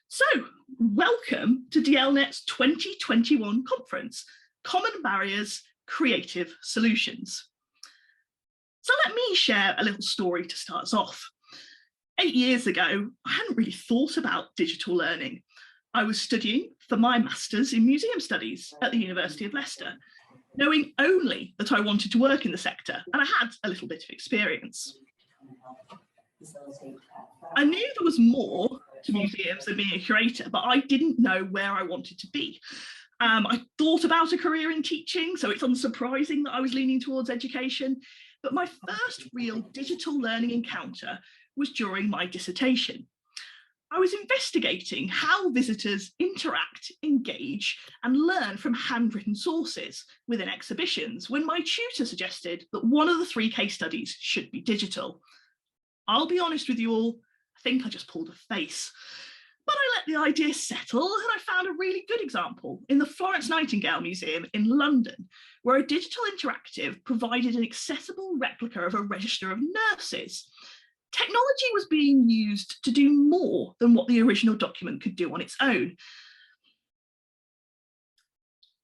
So, welcome to DLNET's 2021 conference, Common Barriers, Creative Solutions. So let me share a little story to start us off. 8 years ago, I hadn't really thought about digital learning. I was studying for my Masters in Museum Studies at the University of Leicester, knowing only that I wanted to work in the sector, and I had a little bit of experience. I knew there was more to museums than being a curator, but I didn't know where I wanted to be. I thought about a career in teaching, so it's unsurprising that I was leaning towards education, but my first real digital learning encounter was during my dissertation. I was investigating how visitors interact, engage, and learn from handwritten sources within exhibitions when my tutor suggested that one of the 3 case studies should be digital. I'll be honest with you all, I think I just pulled a face. But I let the idea settle and I found a really good example in the Florence Nightingale Museum in London, where a digital interactive provided an accessible replica of a register of nurses. Technology was being used to do more than what the original document could do on its own.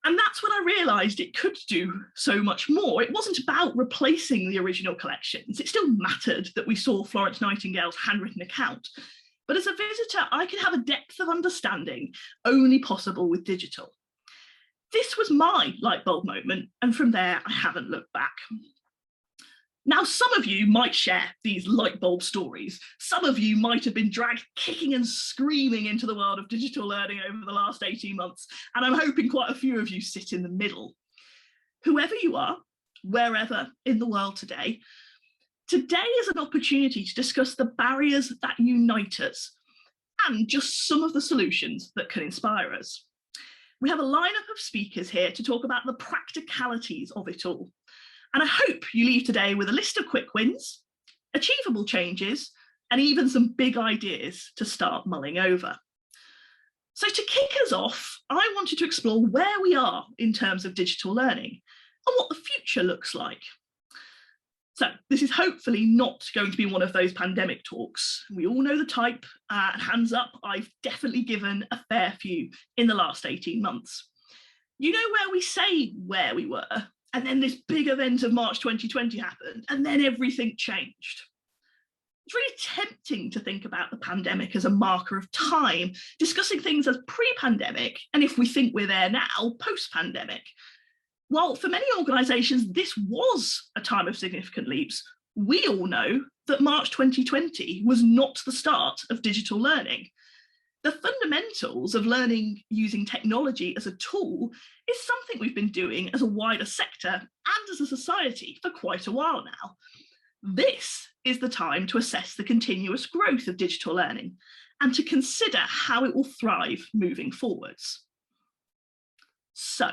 And that's when I realised it could do so much more. It wasn't about replacing the original collections. It still mattered that we saw Florence Nightingale's handwritten account. But as a visitor, I could have a depth of understanding only possible with digital. This was my light bulb moment, and from there, I haven't looked back. Now, some of you might share these light bulb stories. Some of you might have been dragged kicking and screaming into the world of digital learning over the last 18 months, and I'm hoping quite a few of you sit in the middle. Whoever you are, wherever in the world today is an opportunity to discuss the barriers that unite us and just some of the solutions that can inspire us. We have a lineup of speakers here to talk about the practicalities of it all. And I hope you leave today with a list of quick wins, achievable changes, and even some big ideas to start mulling over. So to kick us off, I wanted to explore where we are in terms of digital learning and what the future looks like. So this is hopefully not going to be one of those pandemic talks. We all know the type, hands up, I've definitely given a fair few in the last 18 months. You know where we say where we were, and then this big event of March 2020 happened, and then everything changed. It's really tempting to think about the pandemic as a marker of time, discussing things as pre-pandemic, and if we think we're there now, post-pandemic. While for many organisations this was a time of significant leaps, we all know that March 2020 was not the start of digital learning. The fundamentals of learning using technology as a tool is something we've been doing as a wider sector and as a society for quite a while now. This is the time to assess the continuous growth of digital learning and to consider how it will thrive moving forwards. So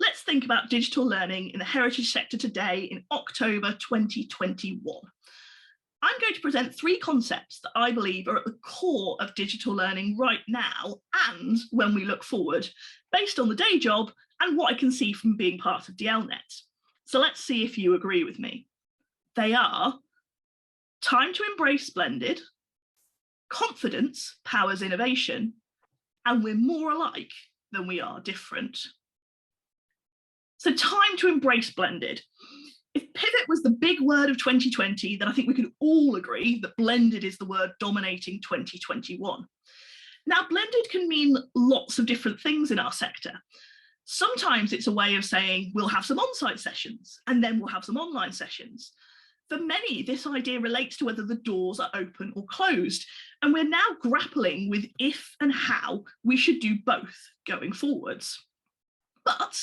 let's think about digital learning in the heritage sector today in October 2021. I'm going to present 3 concepts that I believe are at the core of digital learning right now and when we look forward, based on the day job and what I can see from being part of DLNET. So let's see if you agree with me. They are time to embrace blended, confidence powers innovation, and we're more alike than we are different. So time to embrace blended. If pivot was the big word of 2020, then I think we could all agree that blended is the word dominating 2021. Now, blended can mean lots of different things in our sector. Sometimes it's a way of saying we'll have some on-site sessions and then we'll have some online sessions. For many, this idea relates to whether the doors are open or closed, and we're now grappling with if and how we should do both going forwards. But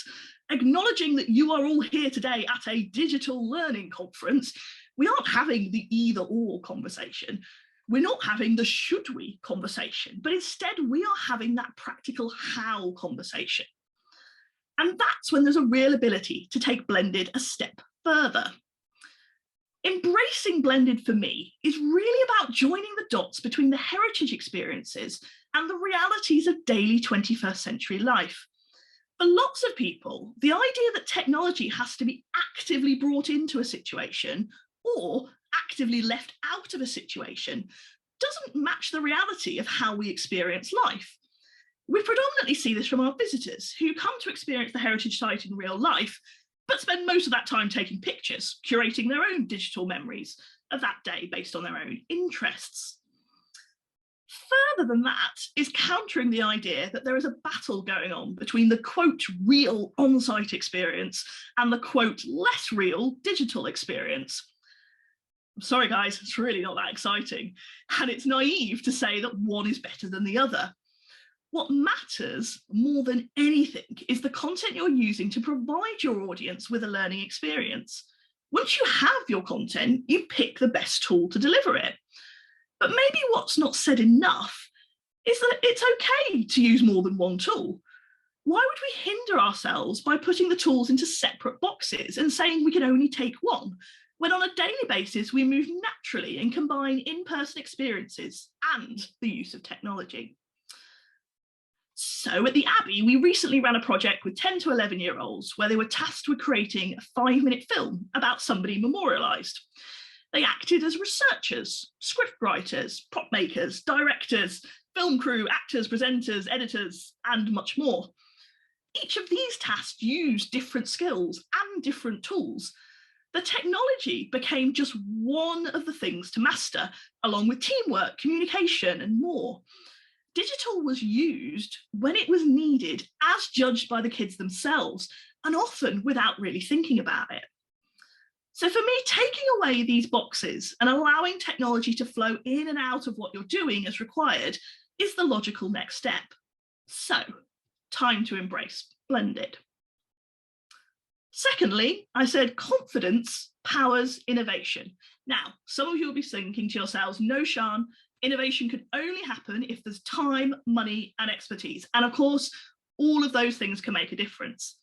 acknowledging that you are all here today at a digital learning conference, we aren't having the either or conversation. We're not having the should we conversation, but instead we are having that practical how conversation. And that's when there's a real ability to take blended a step further. Embracing blended for me is really about joining the dots between the heritage experiences and the realities of daily 21st century life. For lots of people, the idea that technology has to be actively brought into a situation or actively left out of a situation doesn't match the reality of how we experience life. We predominantly see this from our visitors who come to experience the heritage site in real life, but spend most of that time taking pictures, curating their own digital memories of that day based on their own interests. Further than that is countering the idea that there is a battle going on between the quote real on-site experience and the quote less real digital experience. I'm sorry guys, it's really not that exciting, and it's naive to say that one is better than the other. What matters more than anything is the content you're using to provide your audience with a learning experience. Once you have your content, you pick the best tool to deliver it. But maybe what's not said enough is that it's okay to use more than one tool. Why would we hinder ourselves by putting the tools into separate boxes and saying we can only take one, when on a daily basis we move naturally and combine in-person experiences and the use of technology? So at the Abbey, we recently ran a project with 10 to 11-year-olds where they were tasked with creating a 5-minute film about somebody memorialised. They acted as researchers, scriptwriters, prop makers, directors, film crew, actors, presenters, editors, and much more. Each of these tasks used different skills and different tools. The technology became just one of the things to master, along with teamwork, communication, and more. Digital was used when it was needed, as judged by the kids themselves, and often without really thinking about it. So for me, taking away these boxes and allowing technology to flow in and out of what you're doing as required is the logical next step. So, time to embrace blended. Secondly, I said confidence powers innovation. Now, some of you will be thinking to yourselves, no, Sian, innovation can only happen if there's time, money, and expertise. And of course, all of those things can make a difference.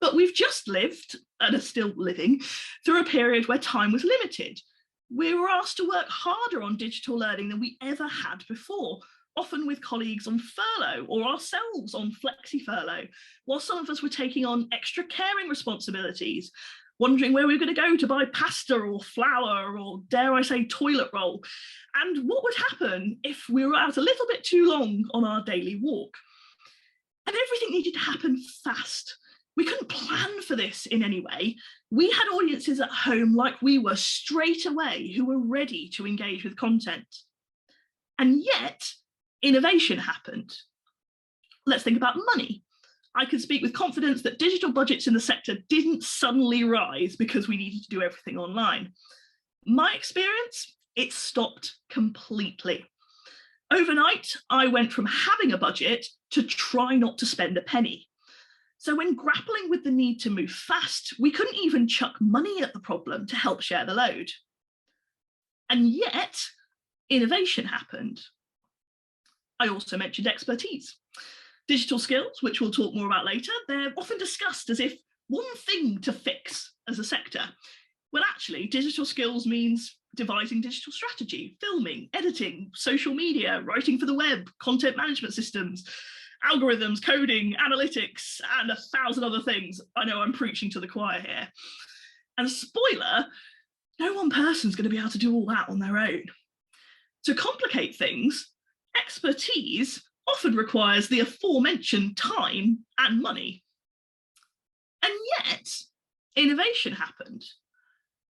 But we've just lived, and are still living, through a period where time was limited. We were asked to work harder on digital learning than we ever had before, often with colleagues on furlough or ourselves on flexi-furlough, while some of us were taking on extra caring responsibilities, wondering where we were going to go to buy pasta or flour or, dare I say, toilet roll, and what would happen if we were out a little bit too long on our daily walk. And everything needed to happen fast. We couldn't plan for this in any way. We had audiences at home like we were straight away who were ready to engage with content. And yet, innovation happened. Let's think about money. I can speak with confidence that digital budgets in the sector didn't suddenly rise because we needed to do everything online. My experience, it stopped completely. Overnight, I went from having a budget to try not to spend a penny. So when grappling with the need to move fast, we couldn't even chuck money at the problem to help share the load. And yet, innovation happened. I also mentioned expertise. Digital skills, which we'll talk more about later, they're often discussed as if one thing to fix as a sector, when actually digital skills means devising digital strategy, filming, editing, social media, writing for the web, content management systems, algorithms, coding, analytics, and 1,000 other things. I know I'm preaching to the choir here. And spoiler, no one person's going to be able to do all that on their own. To complicate things, expertise often requires the aforementioned time and money. And yet, innovation happened.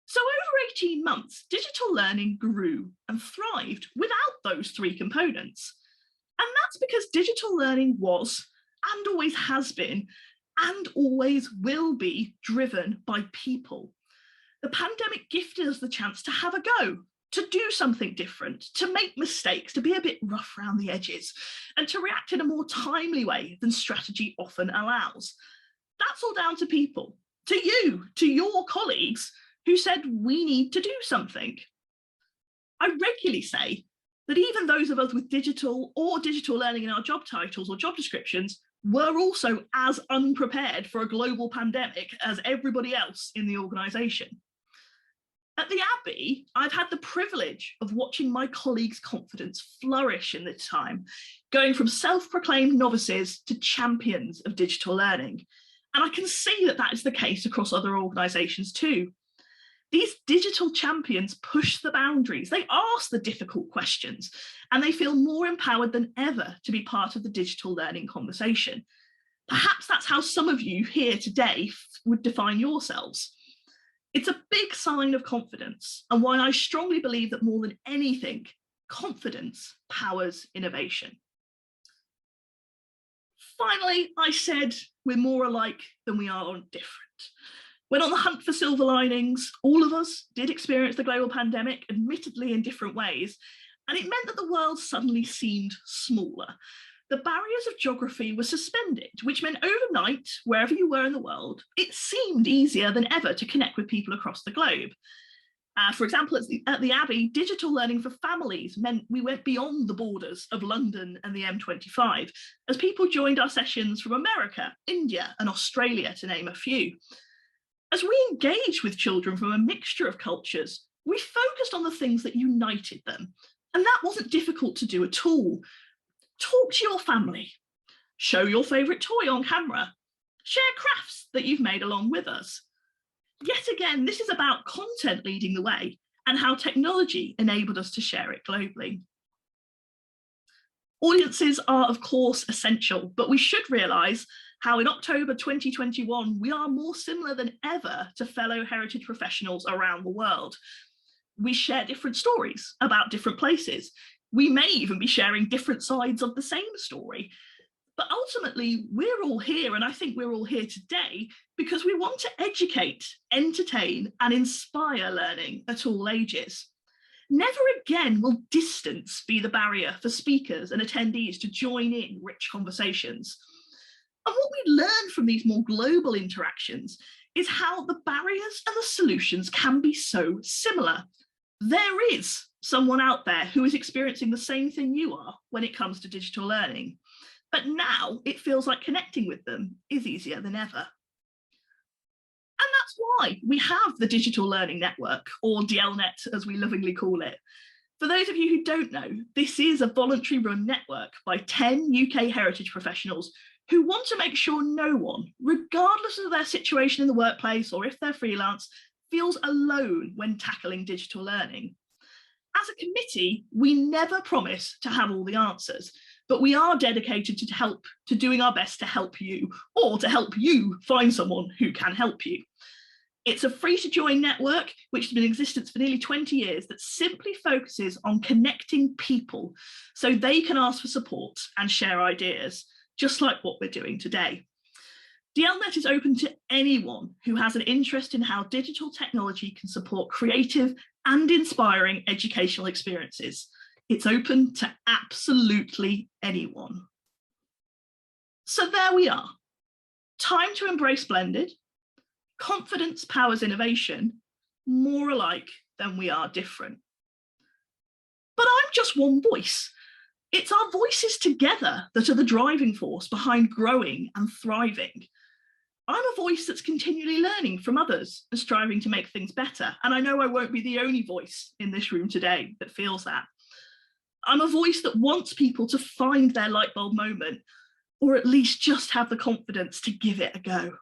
So over 18 months, digital learning grew and thrived without those three components. And that's because digital learning was, and always has been, and always will be driven by people. The pandemic gifted us the chance to have a go, to do something different, to make mistakes, to be a bit rough around the edges, and to react in a more timely way than strategy often allows. That's all down to people, to you, to your colleagues who said we need to do something. I regularly say that even those of us with digital or digital learning in our job titles or job descriptions were also as unprepared for a global pandemic as everybody else in the organisation. At the Abbey, I've had the privilege of watching my colleagues' confidence flourish in this time, going from self-proclaimed novices to champions of digital learning. And I can see that that is the case across other organisations too. These digital champions push the boundaries, they ask the difficult questions, and they feel more empowered than ever to be part of the digital learning conversation. Perhaps that's how some of you here today would define yourselves. It's a big sign of confidence, and why I strongly believe that more than anything, confidence powers innovation. Finally, I said we're more alike than we are different. When on the hunt for silver linings, all of us did experience the global pandemic, admittedly in different ways, and it meant that the world suddenly seemed smaller. The barriers of geography were suspended, which meant overnight, wherever you were in the world, it seemed easier than ever to connect with people across the globe. For example, at the Abbey, digital learning for families meant we went beyond the borders of London and the M25, as people joined our sessions from America, India, and Australia, to name a few. As we engaged with children from a mixture of cultures, we focused on the things that united them, and that wasn't difficult to do at all. Talk to your family, show your favourite toy on camera, share crafts that you've made along with us. Yet again, this is about content leading the way and how technology enabled us to share it globally. Audiences are, of course, essential, but we should realise how in October 2021, we are more similar than ever to fellow heritage professionals around the world. We share different stories about different places. We may even be sharing different sides of the same story. But ultimately, we're all here, and I think we're all here today because we want to educate, entertain, and inspire learning at all ages. Never again will distance be the barrier for speakers and attendees to join in rich conversations. And what we learn from these more global interactions is how the barriers and the solutions can be so similar. There is someone out there who is experiencing the same thing you are when it comes to digital learning. But now it feels like connecting with them is easier than ever. And that's why we have the Digital Learning Network, or DLNET as we lovingly call it. For those of you who don't know, this is a voluntary run network by 10 UK heritage professionals who want to make sure no one, regardless of their situation in the workplace or if they're freelance, feels alone when tackling digital learning. As a committee, we never promise to have all the answers, but we are dedicated to doing our best to help you, or to help you find someone who can help you. It's a free to join network, which has been in existence for nearly 20 years, that simply focuses on connecting people so they can ask for support and share ideas, just like what we're doing today. DLNET is open to anyone who has an interest in how digital technology can support creative and inspiring educational experiences. It's open to absolutely anyone. So there we are. Time to embrace blended. Confidence powers innovation, more alike than we are different. But I'm just one voice. It's our voices together that are the driving force behind growing and thriving. I'm a voice that's continually learning from others and striving to make things better. And I know I won't be the only voice in this room today that feels that. I'm a voice that wants people to find their light bulb moment, or at least just have the confidence to give it a go.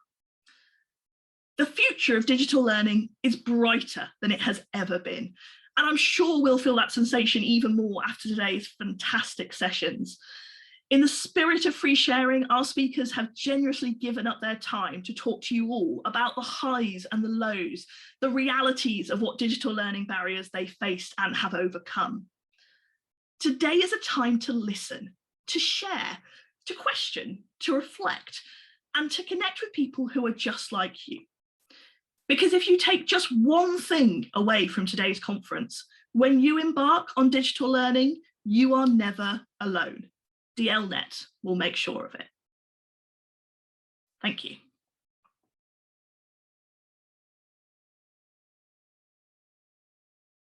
The future of digital learning is brighter than it has ever been. And I'm sure we'll feel that sensation even more after today's fantastic sessions. In the spirit of free sharing, our speakers have generously given up their time to talk to you all about the highs and the lows, the realities of what digital learning barriers they faced and have overcome. Today is a time to listen, to share, to question, to reflect, and to connect with people who are just like you. Because if you take just one thing away from today's conference, when you embark on digital learning, you are never alone. DLNET will make sure of it. Thank you.